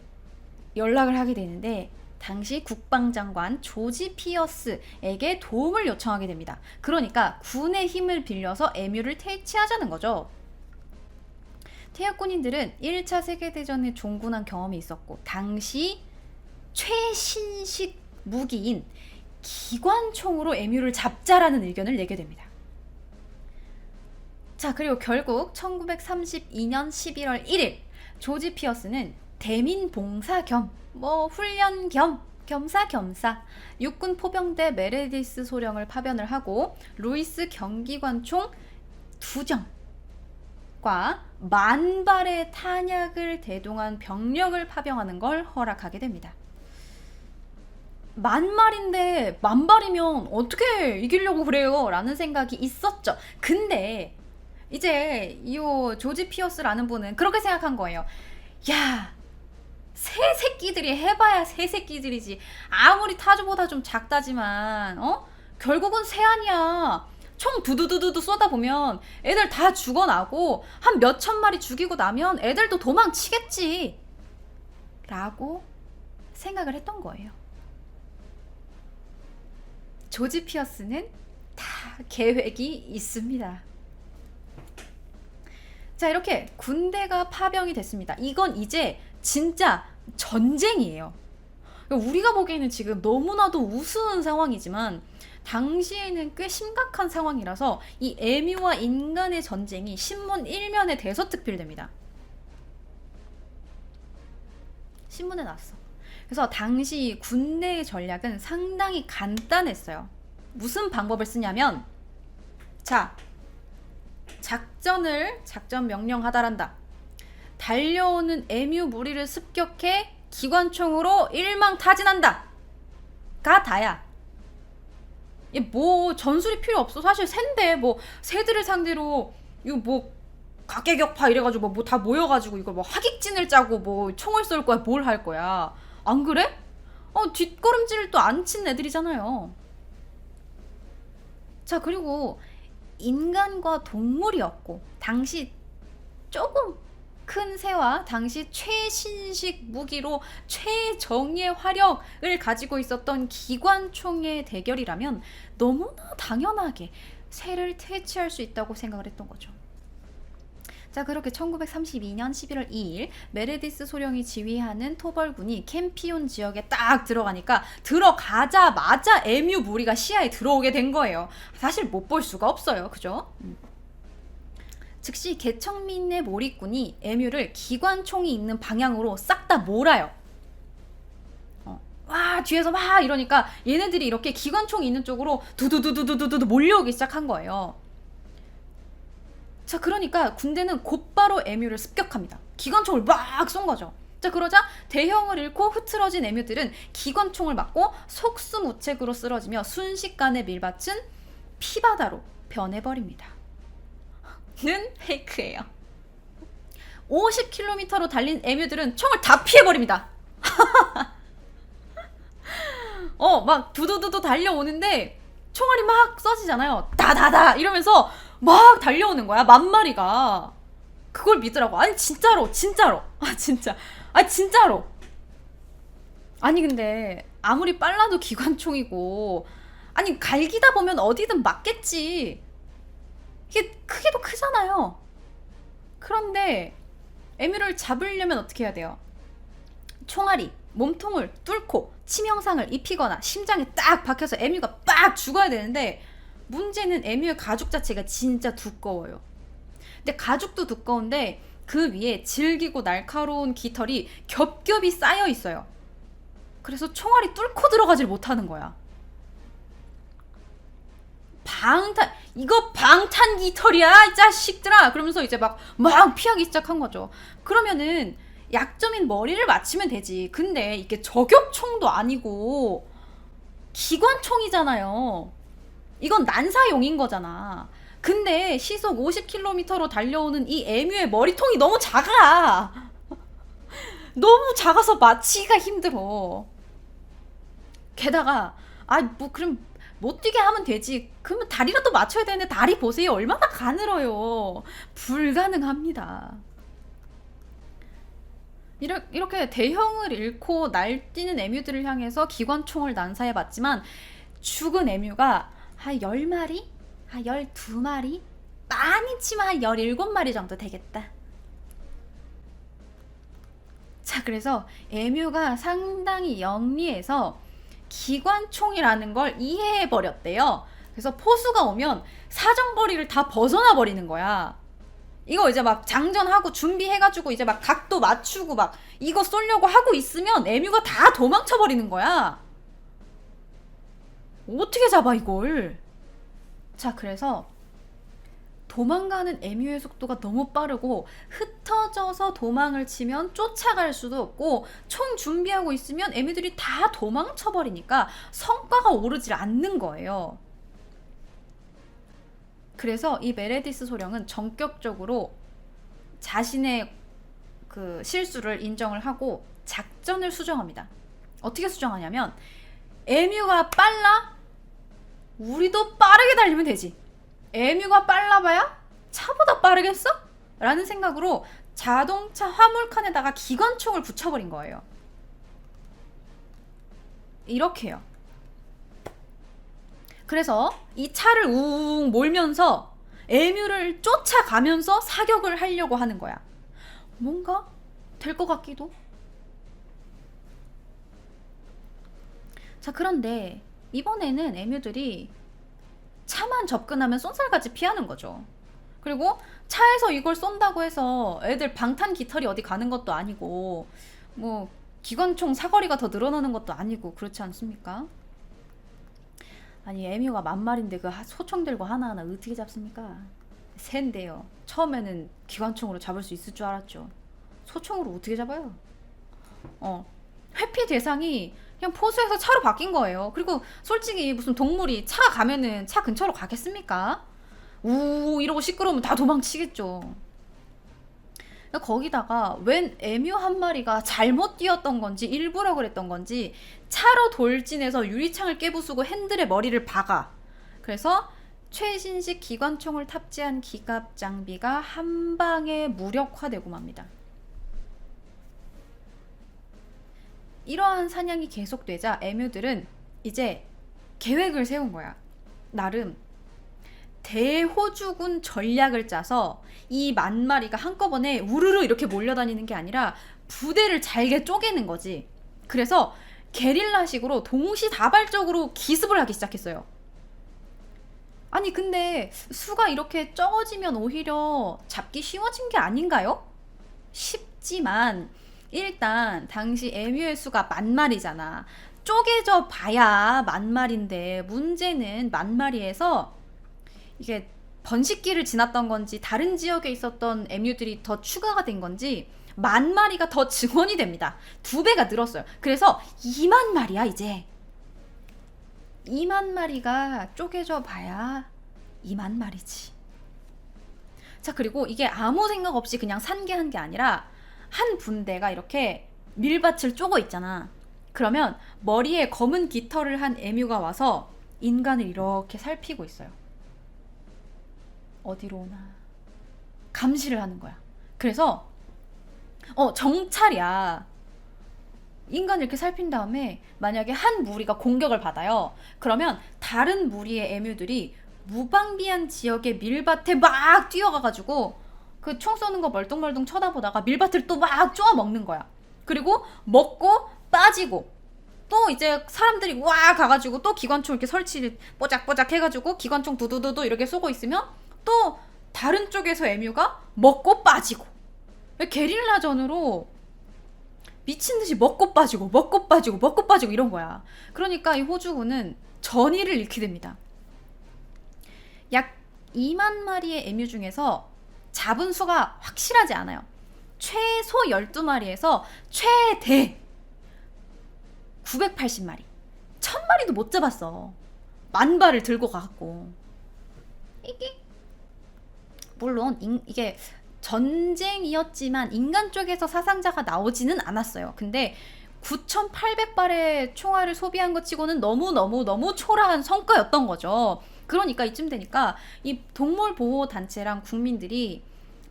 연락을 하게 되는데 당시 국방장관 조지 피어스에게 도움을 요청하게 됩니다. 그러니까 군의 힘을 빌려서 에뮤를 퇴치하자는 거죠. 퇴역 군인들은 1차 세계대전에 종군한 경험이 있었고 당시 최신식 무기인 기관총으로 에뮤를 잡자라는 의견을 내게 됩니다. 자, 그리고 결국 1932년 11월 1일 조지 피어스는 대민 봉사 겸 훈련 겸 겸사겸사 육군 포병대 메레디스 소령을 파견을 하고 루이스 경기관총 2정과 10,000발의 탄약을 대동한 병력을 파병하는 걸 허락하게 됩니다. 10,000마리인데 10,000발이면 어떻게 이기려고 그래요? 라는 생각이 있었죠. 근데 이제 이 조지 피어스라는 분은 그렇게 생각한 거예요. 야, 새 새끼들이 해봐야 새 새끼들이지. 아무리 타조보다 좀 작다지만 결국은 새 아니야. 총 두두두두두 쏟아보면 애들 다 죽어나고 한 몇천 마리 죽이고 나면 애들도 도망치겠지 라고 생각을 했던 거예요. 조지 피어스는 다 계획이 있습니다. 자, 이렇게 군대가 파병이 됐습니다. 이건 이제 진짜 전쟁이에요. 우리가 보기에는 지금 너무나도 우스운 상황이지만 당시에는 꽤 심각한 상황이라서 이 에뮤와 인간의 전쟁이 신문 1면에 대서특필됩니다. 신문에 났어. 그래서 당시 군대의 전략은 상당히 간단했어요. 무슨 방법을 쓰냐면, 자, 작전 명령하다란다. 달려오는 에뮤 무리를 습격해 기관총으로 일망타진한다. 가 다야. 뭐 전술이 필요 없어. 사실 샌데 뭐 새들을 상대로 이거 뭐 각계격파 이래가지고 뭐 다 모여가지고 이걸 뭐 하객진을 짜고 뭐 총을 쏠 거야. 뭘 할 거야. 안 그래? 뒷걸음질을 또 안 친 애들이잖아요. 자, 그리고 인간과 동물이었고 당시 조금 큰 새와 당시 최신식 무기로 최정예 화력을 가지고 있었던 기관총의 대결이라면 너무나 당연하게 새를 퇴치할 수 있다고 생각을 했던 거죠. 자, 그렇게 1932년 11월 2일 메레디스 소령이 지휘하는 토벌군이 캠피온 지역에 딱 들어가니까 들어가자마자 에뮤 무리가 시야에 들어오게 된 거예요. 사실 못 볼 수가 없어요. 그죠? 즉시 개척민의 몰입군이 에뮤를 기관총이 있는 방향으로 싹 다 몰아요. 와, 뒤에서 막 이러니까 얘네들이 이렇게 기관총이 있는 쪽으로 두두두두두두두 몰려오기 시작한 거예요. 자, 그러니까 군대는 곧바로 에뮤를 습격합니다. 기관총을 막 쏜 거죠. 자, 그러자 대형을 잃고 흐트러진 에뮤들은 기관총을 맞고 속수무책으로 쓰러지며 순식간에 밀밭은 피바다로 변해버립니다. 는 페이크예요. 50km로 달린 에뮤들은 총을 다 피해버립니다. 막 두두두두 달려오는데 총알이 막 쏴지잖아요. 다다다 이러면서 막 달려오는 거야. 만 마리가. 그걸 믿으라고. 아니 진짜로. 진짜로. 아니 근데 아무리 빨라도 기관총이고, 아니 갈기다 보면 어디든 맞겠지. 이게 크기도 크잖아요. 그런데 에뮤를 잡으려면 어떻게 해야 돼요? 총알이 몸통을 뚫고 치명상을 입히거나 심장에 딱 박혀서 에뮤가 빡 죽어야 되는데, 문제는 에뮤의 가죽 자체가 진짜 두꺼워요. 근데 가죽도 두꺼운데 그 위에 질기고 날카로운 깃털이 겹겹이 쌓여 있어요. 그래서 총알이 뚫고 들어가질 못하는 거야. 이거 방탄 깃털이야 이 자식들아, 그러면서 이제 막 피하기 시작한 거죠. 그러면은 약점인 머리를 맞추면 되지. 근데 이게 저격총도 아니고 기관총이잖아요. 이건 난사용인 거잖아. 근데 시속 50km로 달려오는 이 에뮤의 머리통이 너무 작아. 너무 작아서 맞히기가 힘들어. 게다가 그럼 못 뛰게 하면 되지. 그러면 다리라도 맞춰야 되는데 다리 보세요. 얼마나 가늘어요. 불가능합니다. 이렇게 대형을 잃고 날뛰는 에뮤들을 향해서 기관총을 난사해봤지만 죽은 에뮤가 한 10마리? 한 12마리? 많이 치면 한 17마리 정도 되겠다. 자, 그래서 에뮤가 상당히 영리해서 기관총이라는 걸 이해해버렸대요. 그래서 포수가 오면 사정거리를 다 벗어나 버리는 거야. 이거 이제 막 장전하고 준비해가지고 이제 막 각도 맞추고 막 이거 쏘려고 하고 있으면 에뮤가 다 도망쳐 버리는 거야. 어떻게 잡아 이걸? 자, 그래서 도망가는 에뮤의 속도가 너무 빠르고 흩어져서 도망을 치면 쫓아갈 수도 없고, 총 준비하고 있으면 에뮤들이 다 도망쳐 버리니까 성과가 오르질 않는 거예요. 그래서 이 메레디스 소령은 전격적으로 자신의 그 실수를 인정을 하고 작전을 수정합니다. 어떻게 수정하냐면, 에뮤가 빨라? 우리도 빠르게 달리면 되지. 에뮤가 빨라봐야 차보다 빠르겠어? 라는 생각으로 자동차 화물칸에다가 기관총을 붙여버린 거예요. 이렇게요. 그래서 이 차를 우웅 몰면서 에뮤를 쫓아가면서 사격을 하려고 하는 거야. 뭔가 될 것 같기도. 자, 그런데 이번에는 에뮤들이 차만 접근하면 쏜살같이 피하는 거죠. 그리고 차에서 이걸 쏜다고 해서 애들 방탄 깃털이 어디 가는 것도 아니고, 뭐 기관총 사거리가 더 늘어나는 것도 아니고, 그렇지 않습니까? 아니 에뮤가 10,000마리인데 그 소총 들고 하나하나 어떻게 잡습니까? 샌데요. 처음에는 기관총으로 잡을 수 있을 줄 알았죠. 소총으로 어떻게 잡아요? 회피 대상이 그냥 포수에서 차로 바뀐 거예요. 그리고 솔직히 무슨 동물이 차 가면은 차 근처로 가겠습니까? 우 이러고 시끄러우면 다 도망치겠죠. 거기다가 웬 에뮤 한 마리가 잘못 뛰었던 건지 일부러 그랬던 건지 차로 돌진해서 유리창을 깨부수고 핸들에 머리를 박아. 그래서 최신식 기관총을 탑재한 기갑 장비가 한 방에 무력화되고 맙니다. 이러한 사냥이 계속되자 에뮤들은 이제 계획을 세운 거야. 나름 대호주군 전략을 짜서 이 10,000마리가 한꺼번에 우르르 이렇게 몰려다니는 게 아니라 부대를 잘게 쪼개는 거지. 그래서 게릴라식으로 동시다발적으로 기습을 하기 시작했어요. 아니 근데 수가 이렇게 적어지면 오히려 잡기 쉬워진 게 아닌가요? 쉽지만 일단 당시 에뮤의 수가 10,000마리잖아. 쪼개져 봐야 10,000마리인데 문제는 10,000마리에서 이게 번식기를 지났던 건지 다른 지역에 있었던 에뮤들이 더 추가가 된 건지 10,000마리가 더 증원이 됩니다. 2배가 늘었어요. 그래서 20,000마리야 이제. 20,000마리가 쪼개져 봐야 20,000마리지. 자, 그리고 이게 아무 생각 없이 그냥 산게한 게 아니라 한 분대가 이렇게 밀밭을 쪼고 있잖아. 그러면 머리에 검은 깃털을 한 에뮤가 와서 인간을 이렇게 살피고 있어요. 어디로 오나 감시를 하는 거야. 그래서 정찰이야. 인간을 이렇게 살핀 다음에 만약에 한 무리가 공격을 받아요. 그러면 다른 무리의 에뮤들이 무방비한 지역의 밀밭에 막 뛰어가가지고 그 총 쏘는 거 멀뚱멀뚱 쳐다보다가 밀밭을 또 막 쪼아 먹는 거야. 그리고 먹고 빠지고 또 이제 사람들이 와 가가지고 또 기관총 이렇게 설치 뽀짝뽀짝 해가지고 기관총 두두두두 이렇게 쏘고 있으면 또 다른 쪽에서 에뮤가 먹고 빠지고 게릴라전으로 미친듯이 먹고 빠지고 먹고 빠지고 먹고 빠지고 이런 거야. 그러니까 이 호주군은 전의를 잃게 됩니다. 약 20,000마리의 에뮤 중에서 잡은 수가 확실하지 않아요. 최소 12마리에서 최대 980마리 1000마리도 못 잡았어. 만발을 들고 가갖고. 이게 물론 이게 전쟁이었지만 인간 쪽에서 사상자가 나오지는 않았어요. 근데 9,800발의 총알을 소비한 것 치고는 너무 초라한 성과였던 거죠. 그러니까 이쯤 되니까 이 동물보호단체랑 국민들이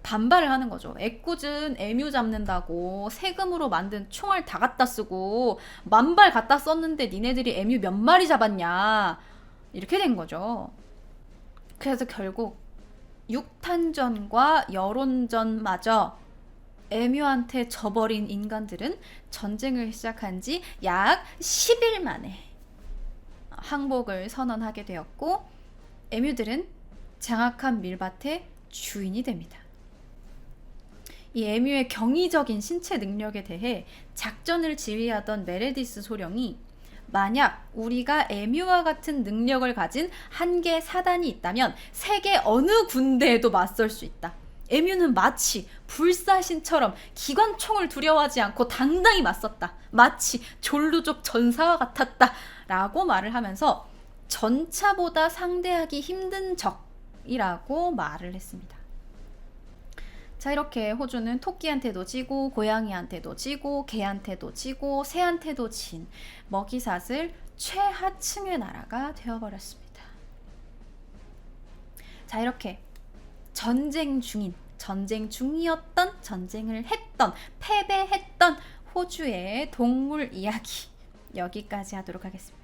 반발을 하는 거죠. 애꿎은 에뮤 잡는다고 세금으로 만든 총알 다 갖다 쓰고 만발 갖다 썼는데 니네들이 에뮤 몇 마리 잡았냐, 이렇게 된 거죠. 그래서 결국 육탄전과 여론전마저 에뮤한테 져버린 인간들은 전쟁을 시작한 지 약 10일 만에 항복을 선언하게 되었고, 에뮤들은 장악한 밀밭의 주인이 됩니다. 이 에뮤의 경이적인 신체 능력에 대해 작전을 지휘하던 메레디스 소령이 만약 우리가 에뮤와 같은 능력을 가진 한개 사단이 있다면 세계 어느 군대에도 맞설 수 있다. 에뮤는 마치 불사신처럼 기관총을 두려워하지 않고 당당히 맞섰다. 마치 졸루족 전사와 같았다. 라고 말을 하면서 전차보다 상대하기 힘든 적이라고 말을 했습니다. 자, 이렇게 호주는 토끼한테도 지고 고양이한테도 지고 개한테도 지고 새한테도 진 먹이사슬 최하층의 나라가 되어버렸습니다. 자, 이렇게 전쟁 중이었던, 전쟁을 했던, 패배했던 호주의 동물 이야기 여기까지 하도록 하겠습니다.